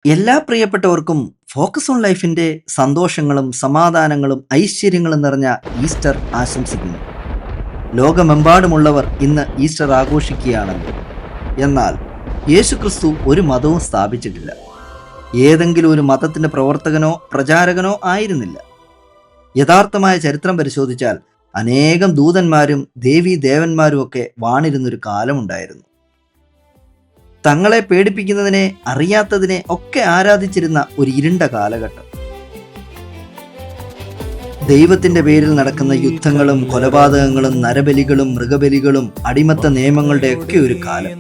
എല്ലാ പ്രിയപ്പെട്ടവർക്കും focus on ലൈഫിന്റെ സന്തോഷങ്ങളും സമാധാനങ്ങളും ഐശ്വര്യങ്ങളും നിറഞ്ഞ ഈസ്റ്റർ ആശംസിക്കുന്നു. ലോകമെമ്പാടുമുള്ളവർ ഇന്ന് ഈസ്റ്റർ ആഘോഷിക്കുകയാണല്ലോ. എന്നാൽ യേശുക്രിസ്തു ഒരു മതവും സ്ഥാപിച്ചിട്ടില്ല. ഏതെങ്കിലും ഒരു മതത്തിന്റെ പ്രവർത്തകനോ പ്രചാരകനോ ആയിരുന്നില്ല. യഥാർത്ഥമായ ചരിത്രം പരിശോധിച്ചാൽ അനേകം ദൂതന്മാരും ദേവീ ദേവന്മാരും ഒക്കെ വാണിരുന്നൊരു കാലമുണ്ടായിരുന്നു. തങ്ങളെ പേടിപ്പിക്കുന്നതിനെ അറിയാത്തതിനെ ഒക്കെ ആരാധിച്ചിരുന്ന ഒരു ഇരുണ്ട കാലഘട്ടം. ദൈവത്തിന്റെ പേരിൽ നടക്കുന്ന യുദ്ധങ്ങളും കൊലപാതകങ്ങളും നരബലികളും മൃഗബലികളും അടിമത്ത നിയമങ്ങളുടെ ഒക്കെ ഒരു കാലം.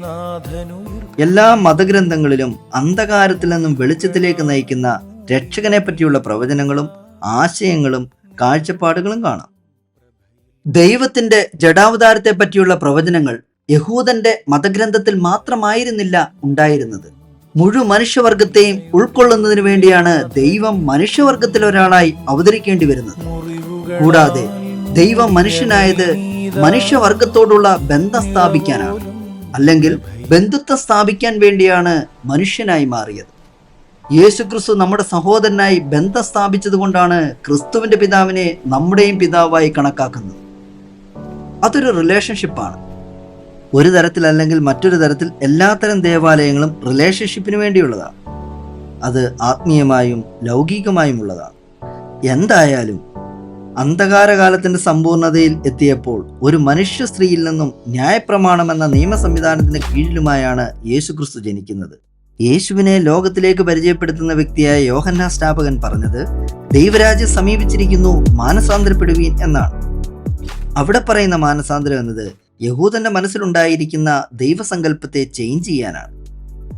എല്ലാ മതഗ്രന്ഥങ്ങളിലും അന്ധകാരത്തിൽ നിന്നും വെളിച്ചത്തിലേക്ക് നയിക്കുന്ന രക്ഷകനെ പറ്റിയുള്ള പ്രവചനങ്ങളും ആശയങ്ങളും കാഴ്ചപ്പാടുകളും കാണാം. ദൈവത്തിന്റെ ജഡാവതാരത്തെ പറ്റിയുള്ള പ്രവചനങ്ങൾ യഹൂദന്റെ മതഗ്രന്ഥത്തിൽ മാത്രമായിരുന്നില്ല ഉണ്ടായിരുന്നത്. മുഴുവൻ മനുഷ്യവർഗത്തെയും ഉൾക്കൊള്ളുന്നതിന് വേണ്ടിയാണ് ദൈവം മനുഷ്യവർഗത്തിൽ ഒരാളായി അവതരിക്കേണ്ടി വരുന്നത്. കൂടാതെ ദൈവം മനുഷ്യനായത് മനുഷ്യവർഗത്തോടുള്ള ബന്ധം സ്ഥാപിക്കാനാണ്, അല്ലെങ്കിൽ ബന്ധുത്വം സ്ഥാപിക്കാൻ വേണ്ടിയാണ് മനുഷ്യനായി മാറിയത്. യേശുക്രിസ്തു നമ്മുടെ സഹോദരനായി ബന്ധം സ്ഥാപിച്ചത് കൊണ്ടാണ് ക്രിസ്തുവിന്റെ പിതാവിനെ നമ്മുടെയും പിതാവായി കണക്കാക്കുന്നത്. അതൊരു റിലേഷൻഷിപ്പാണ്. ഒരു തരത്തിൽ അല്ലെങ്കിൽ മറ്റൊരു തരത്തിൽ എല്ലാത്തരം ദേവാലയങ്ങളും റിലേഷൻഷിപ്പിന് വേണ്ടിയുള്ളതാണ്. അത് ആത്മീയമായും ലൗകികമായും ഉള്ളതാണ്. എന്തായാലും അന്ധകാരകാലത്തിന്റെ സമ്പൂർണതയിൽ എത്തിയപ്പോൾ ഒരു മനുഷ്യ സ്ത്രീയിൽ നിന്നും ന്യായപ്രമാണം എന്ന നിയമ സംവിധാനത്തിന്റെ കീഴിലുമായാണ് യേശുക്രിസ്തു ജനിക്കുന്നത്. യേശുവിനെ ലോകത്തിലേക്ക് പരിചയപ്പെടുത്തുന്ന വ്യക്തിയായ യോഹന്നാൻ സ്നാപകൻ പറഞ്ഞത്, ദൈവരാജ്യം സമീപിച്ചിരിക്കുന്നു, മാനസാന്തരപ്പെടുവീൻ എന്നാണ്. അവിടെ പറയുന്ന മാനസാന്തരം എന്നത് യഹൂദന്റെ മനസ്സിലുണ്ടായിരിക്കുന്ന ദൈവസങ്കല്പത്തെ ചേഞ്ച് ചെയ്യാനാണ്.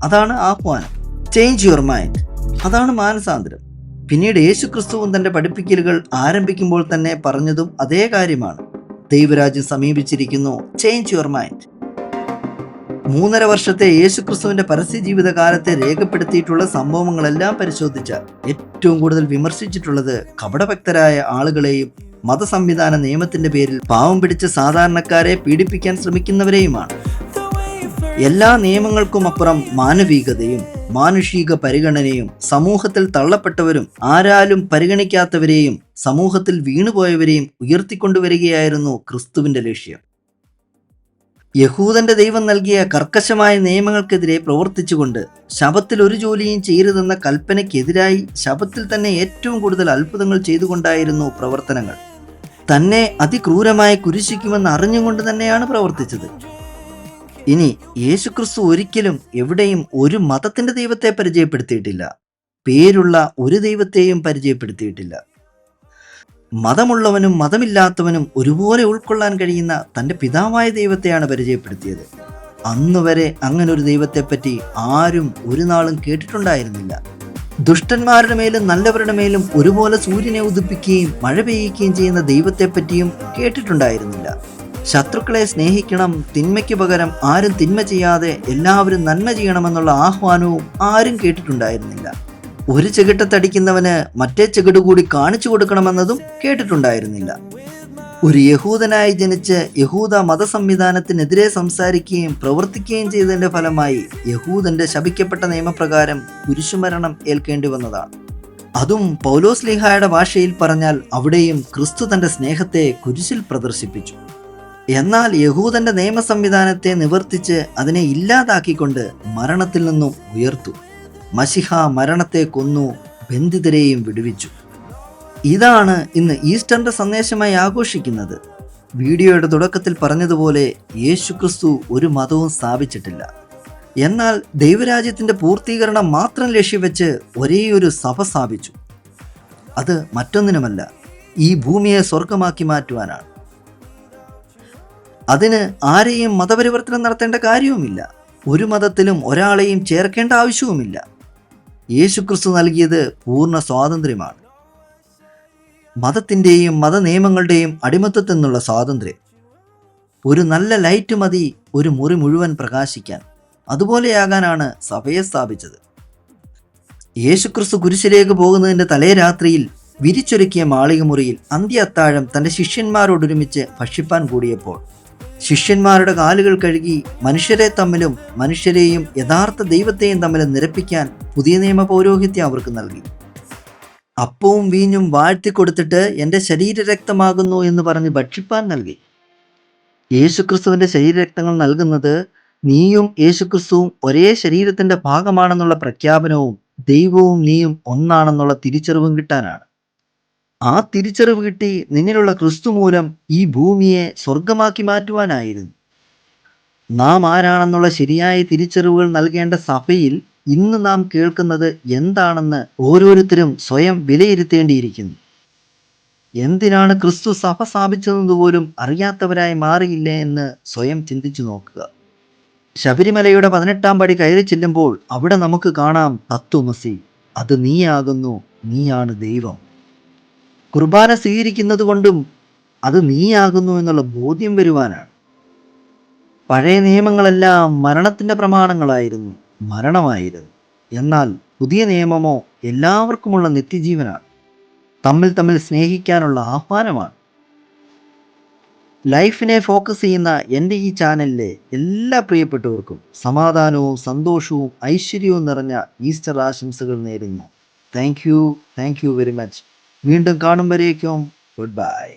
അതാണ് ആഹ്വാനം. ചേഞ്ച് യുവർ മൈൻഡ്, അതാണ് മാനസാന്തരം. പിന്നീട് യേശുക്രിസ്തുവും തന്റെ പഠിപ്പിക്കലുകൾ ആരംഭിക്കുമ്പോൾ തന്നെ പറഞ്ഞതും അതേ കാര്യമാണ്. ദൈവരാജ്യം സമീപിച്ചിരിക്കുന്നു, ചേഞ്ച് യുവർ മൈൻഡ്. 3.5 വർഷത്തെ യേശുക്രിസ്തുവിന്റെ പരസ്യ ജീവിതകാലത്തെ രേഖപ്പെടുത്തിയിട്ടുള്ള സംഭവങ്ങളെല്ലാം പരിശോധിച്ചാൽ ഏറ്റവും കൂടുതൽ വിമർശിച്ചിട്ടുള്ളത് കപടഭക്തരായ ആളുകളെയും മതസംവിധാന നിയമത്തിന്റെ പേരിൽ പാവം പിടിച്ച സാധാരണക്കാരെ പീഡിപ്പിക്കാൻ ശ്രമിക്കുന്നവരെയുമാണ്. എല്ലാ നിയമങ്ങൾക്കും അപ്പുറം മാനവികതയും മാനുഷിക പരിഗണനയും സമൂഹത്തിൽ തള്ളപ്പെട്ടവരും ആരാലും പരിഗണിക്കാത്തവരെയും സമൂഹത്തിൽ വീണുപോയവരെയും ഉയർത്തിക്കൊണ്ടുവരികയായിരുന്നു ക്രിസ്തുവിന്റെ ലക്ഷ്യം. യഹൂദന്റെ ദൈവം നൽകിയ കർക്കശമായ നിയമങ്ങൾക്കെതിരെ പ്രവർത്തിച്ചുകൊണ്ട് ശബത്തിൽ ഒരു ജോലിയും ചെയ്യരുതെന്ന കൽപ്പനയ്ക്കെതിരായി ശബത്തിൽ തന്നെ ഏറ്റവും കൂടുതൽ അത്ഭുതങ്ങൾ ചെയ്തുകൊണ്ടായിരുന്നു പ്രവർത്തനങ്ങൾ. തന്നെ അതിക്രൂരമായി കുരിശിക്കുമെന്ന് അറിഞ്ഞുകൊണ്ട് തന്നെയാണ് പ്രവർത്തിച്ചത്. ഇനി യേശുക്രിസ്തു ഒരിക്കലും എവിടെയും ഒരു മതത്തിന്റെ ദൈവത്തെ പരിചയപ്പെടുത്തിയിട്ടില്ല, പേരുള്ള ഒരു ദൈവത്തെയും പരിചയപ്പെടുത്തിയിട്ടില്ല. മതമുള്ളവനും മതമില്ലാത്തവനും ഒരുപോലെ ഉൾക്കൊള്ളാൻ കഴിയുന്ന തൻ്റെ പിതാവായ ദൈവത്തെയാണ് പരിചയപ്പെടുത്തിയത്. അന്നുവരെ അങ്ങനൊരു ദൈവത്തെപ്പറ്റി ആരും ഒരു നാളും കേട്ടിട്ടുണ്ടായിരുന്നില്ല. ദുഷ്ടന്മാരുടെ മേലും നല്ലവരുടെ മേലും ഒരുപോലെ സൂര്യനെ ഉദിപ്പിക്കുകയും മഴ പെയ്യിക്കുകയും ചെയ്യുന്ന ദൈവത്തെപ്പറ്റിയും കേട്ടിട്ടുണ്ടായിരുന്നില്ല. ശത്രുക്കളെ സ്നേഹിക്കണം, തിന്മയ്ക്ക് പകരം ആരും തിന്മ ചെയ്യാതെ എല്ലാവരും നന്മ ചെയ്യണമെന്നുള്ള ആഹ്വാനവും ആരും കേട്ടിട്ടുണ്ടായിരുന്നില്ല. ഒരു ചെകിട്ടത്തടിക്കുന്നവന് മറ്റേ ചെകിട് കൂടി കാണിച്ചു കൊടുക്കണമെന്നതും കേട്ടിട്ടുണ്ടായിരുന്നില്ല. ഒരു യഹൂദനായി ജനിച്ച് യഹൂദ മതസംവിധാനത്തിനെതിരെ സംസാരിക്കുകയും പ്രവർത്തിക്കുകയും ചെയ്തതിന്റെ ഫലമായി യഹൂദന്റെ ശപിക്കപ്പെട്ട നിയമപ്രകാരം കുരിശുമരണം ഏൽക്കേണ്ടി വന്നതാണ്. അതും പൗലോസ്ലീഹായുടെ ഭാഷയിൽ പറഞ്ഞാൽ അവിടെയും ക്രിസ്തു തന്റെ സ്നേഹത്തെ കുരിശിൽ പ്രദർശിപ്പിച്ചു. എന്നാൽ യഹൂദന്റെ നിയമ സംവിധാനത്തെ നിവർത്തിച്ച് അതിനെ ഇല്ലാതാക്കിക്കൊണ്ട് മരണത്തിൽ നിന്നും ഉയർത്തു. മശിഹ മരണത്തെ കൊന്നു, ബന്ധിതരെയും വിടുവിച്ചു. ഇതാണ് ഇന്ന് ഈസ്റ്ററിന്റെ സന്ദേശമായി ആഘോഷിക്കുന്നത്. വീഡിയോയുടെ തുടക്കത്തിൽ പറഞ്ഞതുപോലെ യേശുക്രിസ്തു ഒരു മതവും സ്ഥാപിച്ചിട്ടില്ല. എന്നാൽ ദൈവരാജ്യത്തിന്റെ പൂർത്തീകരണം മാത്രം ലക്ഷ്യം വെച്ച് ഒരേയൊരു സഭ സ്ഥാപിച്ചു. അത് മറ്റൊന്നിനുമല്ല, ഈ ഭൂമിയെ സ്വർഗമാക്കി മാറ്റുവാനാണ്. അതിന് ആരെയും മതപരിവർത്തനം നടത്തേണ്ട കാര്യവുമില്ല. ഒരു മതത്തിലും ഒരാളെയും ചേർക്കേണ്ട ആവശ്യവുമില്ല. യേശുക്രിസ്തു നൽകിയത് പൂർണ്ണ സ്വാതന്ത്ര്യമാണ്. മതത്തിൻ്റെയും മതനിയമങ്ങളുടെയും അടിമത്തത്തിൽ നിന്നുള്ള സ്വാതന്ത്ര്യം. ഒരു നല്ല ലൈറ്റ് മതി ഒരു മുറി മുഴുവൻ പ്രകാശിക്കാൻ. അതുപോലെയാകാനാണ് സഭയെ സ്ഥാപിച്ചത്. യേശുക്രിസ്തു കുരിശിലേക്ക് പോകുന്നതിൻ്റെ തലേ രാത്രിയിൽ വിരിച്ചൊരുക്കിയ മാളിക മുറിയിൽ അന്ത്യ അത്താഴം തൻ്റെ ശിഷ്യന്മാരോടൊരുമിച്ച് ഭക്ഷിപ്പാൻ കൂടിയപ്പോൾ ശിഷ്യന്മാരുടെ കാലുകൾ കഴുകി മനുഷ്യരെ തമ്മിലും മനുഷ്യരെയും യഥാർത്ഥ ദൈവത്തെയും തമ്മിലും നിരപ്പിക്കാൻ പുതിയ നിയമ പൗരോഹിത്യം അവർക്ക് നൽകി. അപ്പവും വീഞ്ഞും വാഴ്ത്തിക്കൊടുത്തിട്ട് എൻ്റെ ശരീരരക്തമാകുന്നു എന്ന് പറഞ്ഞ് ഭക്ഷിപ്പാൻ നൽകി. യേശുക്രിസ്തുവിൻ്റെ ശരീരരക്തങ്ങൾ നൽകുന്നത് നീയും യേശുക്രിസ്തുവും ഒരേ ശരീരത്തിൻ്റെ ഭാഗമാണെന്നുള്ള പ്രഖ്യാപനവും ദൈവവും നീയും ഒന്നാണെന്നുള്ള തിരിച്ചറിവും കിട്ടാനാണ്. ആ തിരിച്ചറിവ് കിട്ടി നിന്നിലുള്ള ക്രിസ്തു മൂലം ഈ ഭൂമിയെ സ്വർഗമാക്കി മാറ്റുവാനായിരുന്നു. നാം ആരാണെന്നുള്ള ശരിയായ തിരിച്ചറിവുകൾ നൽകേണ്ട സഭയിൽ ഇന്ന് നാം കേൾക്കുന്നത് എന്താണെന്ന് ഓരോരുത്തരും സ്വയം വിലയിരുത്തേണ്ടിയിരിക്കുന്നു. എന്തിനാണ് ക്രിസ്തു സഭ സ്ഥാപിച്ചതെന്ന് അറിയാത്തവരായി മാറിയില്ലേ എന്ന് സ്വയം ചിന്തിച്ചു നോക്കുക. ശബരിമലയുടെ 18-ാം പടി കയറി ചെല്ലുമ്പോൾ അവിടെ നമുക്ക് കാണാം തത്വമസി, അത് നീയാകുന്നു, നീയാണ് ദൈവം. കുർബാന സ്വീകരിക്കുന്നത് കൊണ്ടും അത് നീയാകുന്നു എന്നുള്ള ബോധ്യം വരുവാനാണ്. പഴയ നിയമങ്ങളെല്ലാം മരണത്തിൻ്റെ പ്രമാണങ്ങളായിരുന്നു, മരണമായിരുന്നു. എന്നാൽ പുതിയ നിയമമോ എല്ലാവർക്കുമുള്ള നിത്യജീവനാണ്, തമ്മിൽ തമ്മിൽ സ്നേഹിക്കാനുള്ള ആഹ്വാനമാണ്. ലൈഫിനെ ഫോക്കസ് ചെയ്യുന്ന എൻ്റെ ഈ ചാനലിലെ എല്ലാ പ്രിയപ്പെട്ടവർക്കും സമാധാനവും സന്തോഷവും ഐശ്വര്യവും നിറഞ്ഞ ഈസ്റ്റർ ആശംസകൾ നേരുന്നു. Thank you very much. വീണ്ടും കാണും വരേക്കും ഗുഡ് ബൈ.